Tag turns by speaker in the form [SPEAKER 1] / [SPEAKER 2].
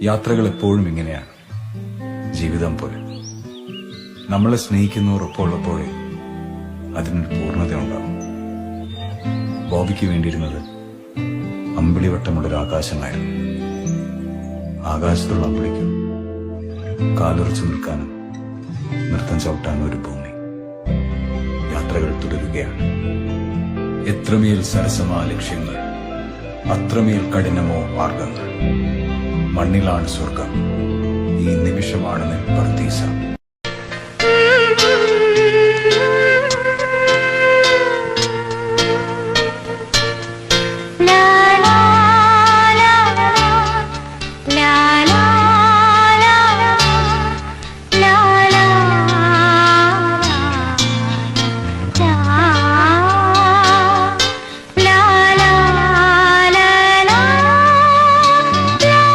[SPEAKER 1] യാത്രകൾ എപ്പോഴും ഇങ്ങനെയാണ്, ജീവിതം പോലെ. നമ്മളെ സ്നേഹിക്കുന്നവർ ഒപ്പമുള്ളപ്പോഴേ അതിനൊരു പൂർണ്ണതയുണ്ടാവും. ബോബിക്ക് വേണ്ടിയിരുന്നത് അമ്പിളിവട്ടമുള്ളൊരു ആകാശമായിരുന്നു. ആകാശത്തുള്ള അമ്പിളിക്ക് കാലുറച്ചു നിൽക്കാനും നൃത്തം ചവിട്ടാനും ഒരു ഭൂമി. യാത്രകൾ തുടരുകയാണ്. എത്രമേൽ സരസമാ ലക്ഷ്യങ്ങൾ, അത്രമേൽ കഠിനമോ മാർഗങ്ങൾ. മണ്ണിലാണ് സ്വർഗം, ഈ നിമിഷമാണ് നെൽപ്പർത്തീസ.